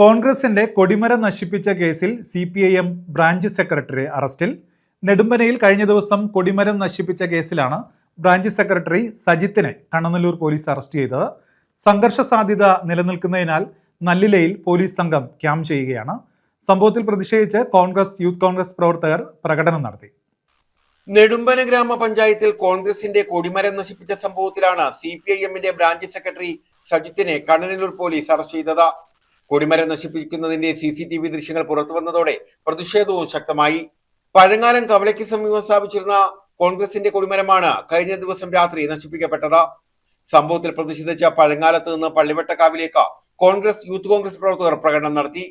കോൺഗ്രസിന്റെ കൊടിമരം നശിപ്പിച്ച കേസിൽ CPIM ബ്രാഞ്ച് സെക്രട്ടറി അറസ്റ്റിൽ. നെടുമ്പനയിൽ കഴിഞ്ഞ ദിവസം കൊടിമരം നശിപ്പിച്ച കേസിലാണ് ബ്രാഞ്ച് സെക്രട്ടറി സജിത്തിനെ കണ്ണനല്ലൂർ പോലീസ് അറസ്റ്റ് ചെയ്തത്. സംഘർഷ സാധ്യത നിലനിൽക്കുന്നതിനാൽ നല്ലിലയിൽ പോലീസ് സംഘം ക്യാമ്പ് ചെയ്യുകയാണ്. സംഭവത്തിൽ പ്രതിഷേധിച്ച് യൂത്ത് കോൺഗ്രസ് പ്രവർത്തകർ പ്രകടനം നടത്തി. നെടുമ്പന ഗ്രാമപഞ്ചായത്തിൽ കോൺഗ്രസിന്റെ കൊടിമരം നശിപ്പിച്ച സംഭവത്തിലാണ് CPIMന്റെ ബ്രാഞ്ച് സെക്രട്ടറി സജിത്തിനെ കണ്ണനല്ലൂർ പോലീസ് അറസ്റ്റ് ചെയ്തത്. കൊടിമരം നശിപ്പിക്കുന്നതിന്റെ CCTV ദൃശ്യങ്ങൾ പുറത്തു വന്നതോടെ പ്രതിഷേധവും ശക്തമായി. പഴങ്ങാലം കവലയ്ക്ക് സമീപം സ്ഥാപിച്ചിരുന്ന കോൺഗ്രസിന്റെ കൊടിമരമാണ് കഴിഞ്ഞ ദിവസം രാത്രി നശിപ്പിക്കപ്പെട്ടത്. സംഭവത്തിൽ പ്രതിഷേധിച്ച പഴങ്ങാലത്ത് നിന്ന് പള്ളിവട്ടക്കാവിലേക്ക് യൂത്ത് കോൺഗ്രസ് പ്രവർത്തകർ പ്രകടനം നടത്തി.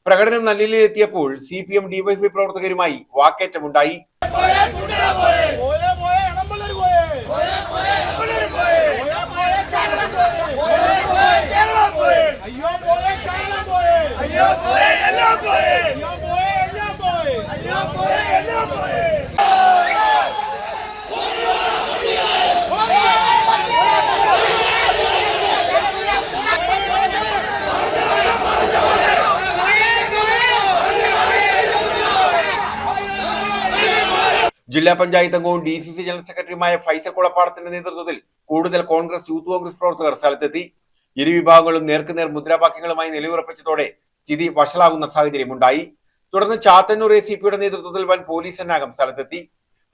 പ്രകടനം നല്ലിലെത്തിയപ്പോൾ CPM DYFI പ്രവർത്തകരുമായി വാക്കേറ്റമുണ്ടായി. ജില്ലാ പഞ്ചായത്ത് അംഗവും DCC ജനറൽ സെക്രട്ടറിയുമായ ഫൈസൽ കുളപ്പാടത്തിന്റെ നേതൃത്വത്തിൽ കൂടുതൽ യൂത്ത് കോൺഗ്രസ് പ്രവർത്തകർ സ്ഥലത്തെത്തി. ഇരു വിഭാഗങ്ങളും നേർക്കുനേർ മുദ്രാവാക്യങ്ങളുമായി നിലയുറപ്പിച്ചതോടെ സ്ഥിതി വഷളാകുന്ന സാഹചര്യമുണ്ടായി. തുടർന്ന് ചാത്തന്നൂർ ACPയുടെ നേതൃത്വത്തിൽ വൻ പോലീസ് സന്നാഹം സ്ഥലത്തെത്തി.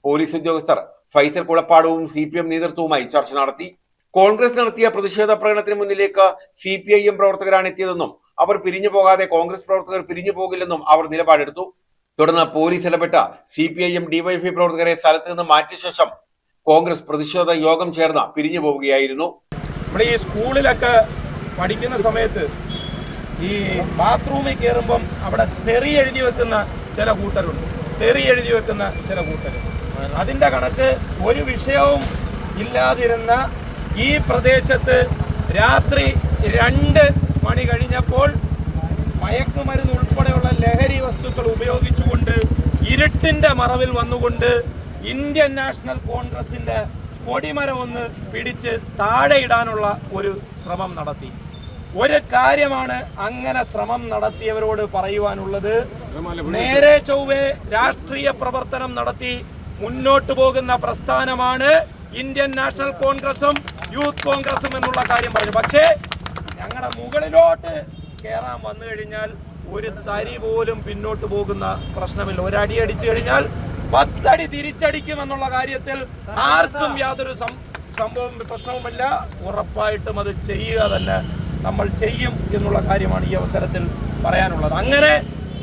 പോലീസ് ഉദ്യോഗസ്ഥർ ഫൈസൽ കുളപ്പാടവും CPM നേതൃത്വവുമായി ചർച്ച നടത്തി. കോൺഗ്രസ് നടത്തിയ പ്രതിഷേധ പ്രകടനത്തിന് മുന്നിലേക്ക് CPIM പ്രവർത്തകരാണ് എത്തിയതെന്നും അവർ പിരിഞ്ഞു പോകാതെ കോൺഗ്രസ് പ്രവർത്തകർ പിരിഞ്ഞു പോകില്ലെന്നും അവർ നിലപാടെടുത്തു. തുടർന്ന് പോലീസ് ഇടപെട്ട CPIM DYFI പ്രവർത്തകരെ സ്ഥലത്ത് നിന്ന് മാറ്റിയ ശേഷം കോൺഗ്രസ് പ്രതിഷേധ യോഗം ചേർന്ന് പിരിഞ്ഞു പോവുകയായിരുന്നു. നമ്മുടെ ഈ സ്കൂളിലൊക്കെ പഠിക്കുന്ന സമയത്ത് ഈ ബാത്റൂമിൽ കയറുമ്പം അവിടെ തെറി എഴുതി വെക്കുന്ന ചില കൂട്ടരുണ്ട്. അതിൻ്റെ കണക്ക് ഒരു വിഷയവും ഇല്ലാതിരുന്ന ഈ പ്രദേശത്ത് രാത്രി 2 മണി കഴിഞ്ഞപ്പോൾ മയക്കുമരുന്ന് ഉൾപ്പെടെയുള്ള ലഹരി വസ്തുക്കൾ ഉപയോഗിച്ചുകൊണ്ട് ഇരുട്ടിന്റെ മറവിൽ വന്നുകൊണ്ട് ഇന്ത്യൻ നാഷണൽ കോൺഗ്രസിന്റെ കൊടിമരം ഒന്ന് പിടിച്ച് താഴെ ഇടാനുള്ള ഒരു ശ്രമം നടത്തി. ഒരു കാര്യമാണ് അങ്ങനെ ശ്രമം നടത്തിയവരോട് പറയുവാനുള്ളത്, നേരെ ചൊവ്വേ രാഷ്ട്രീയ പ്രവർത്തനം നടത്തി മുന്നോട്ട് പോകുന്ന പ്രസ്ഥാനമാണ് ഇന്ത്യൻ നാഷണൽ കോൺഗ്രസും യൂത്ത് കോൺഗ്രസും എന്നുള്ള കാര്യം പറഞ്ഞു. പക്ഷേ ഞങ്ങളുടെ മുകളിലോട്ട് കയറാൻ വന്നു കഴിഞ്ഞാൽ ഒരു തരി പോലും പിന്നോട്ട് പോകുന്ന പ്രശ്നമില്ല. ഒരടി അടിച്ചു കഴിഞ്ഞാൽ 10 അടി തിരിച്ചടിക്കുമെന്നുള്ള കാര്യത്തിൽ ആർക്കും യാതൊരു പ്രശ്നവുമില്ല. ഉറപ്പായിട്ടും അത് ചെയ്യുക തന്നെ നമ്മൾ ചെയ്യും എന്നുള്ള കാര്യമാണ് ഈ അവസരത്തിൽ പറയാനുള്ളത്. അങ്ങനെ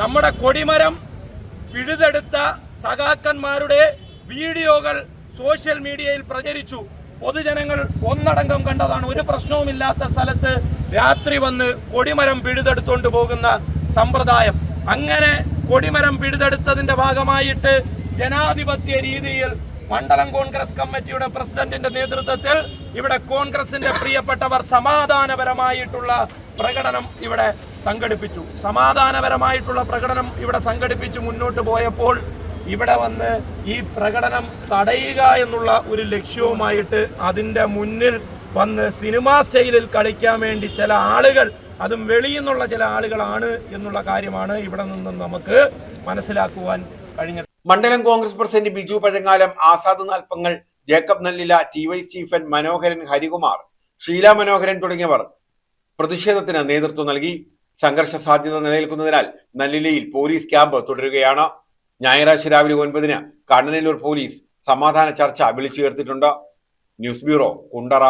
നമ്മുടെ കൊടിമരം പിഴുതെടുത്ത സഖാക്കന്മാരുടെ വീഡിയോകൾ സോഷ്യൽ മീഡിയയിൽ പ്രചരിച്ചു. പൊതുജനങ്ങൾ ഒന്നടങ്കം കണ്ടതാണ്. ഒരു പ്രശ്നവുമില്ലാത്ത സ്ഥലത്ത് രാത്രി വന്ന് കൊടിമരം പിഴുതെടുത്തുകൊണ്ട് പോകുന്ന സമ്പ്രദായം. അങ്ങനെ കൊടിമരം പിഴുതെടുത്തതിന്റെ ഭാഗമായിട്ട് ജനാധിപത്യ രീതിയിൽ മണ്ഡലം കോൺഗ്രസ് കമ്മിറ്റിയുടെ പ്രസിഡന്റിന്റെ നേതൃത്വത്തിൽ ഇവിടെ കോൺഗ്രസിന്റെ പ്രിയപ്പെട്ടവർ സമാധാനപരമായിട്ടുള്ള പ്രകടനം ഇവിടെ സംഘടിപ്പിച്ചു മുന്നോട്ട് പോയപ്പോൾ ഇവിടെ വന്ന് ഈ പ്രകടനം തടയുക എന്നുള്ള ഒരു ലക്ഷ്യവുമായിട്ട് അതിൻ്റെ മുന്നിൽ വന്ന് സിനിമാ സ്റ്റൈലിൽ കളിക്കാൻ വേണ്ടി ചില ആളുകൾ, അതും വെളിയിൽ നിന്നുള്ള ചില ആളുകളാണ് എന്നുള്ള കാര്യമാണ് ഇവിടെ നിന്നും നമുക്ക് മനസ്സിലാക്കുവാൻ കഴിഞ്ഞത്. മണ്ഡലം കോൺഗ്രസ് പ്രസിഡന്റ് ബിജു പഴങ്ങാലം, ആസാദ് നാൽപ്പങ്ങൾ, Jacob Nallila, TY Stephen, Manoharan, Harikumar, Sheela Manoharan തുടങ്ങിയവർ പ്രതിഷേധത്തിന് നേതൃത്വം നൽകി. സംഘർഷ സാധ്യത നിലനിൽക്കുന്നതിനാൽ നല്ലിലയിൽ പോലീസ് ക്യാമ്പ് തുടരുകയാണ്. ഞായറാഴ്ച രാവിലെ 9-ന് കണ്ണനല്ലൂർ പോലീസ് സമാധാന ചർച്ച വിളിച്ചു ചേർത്തിട്ടുണ്ട്. News bureau, Kundara.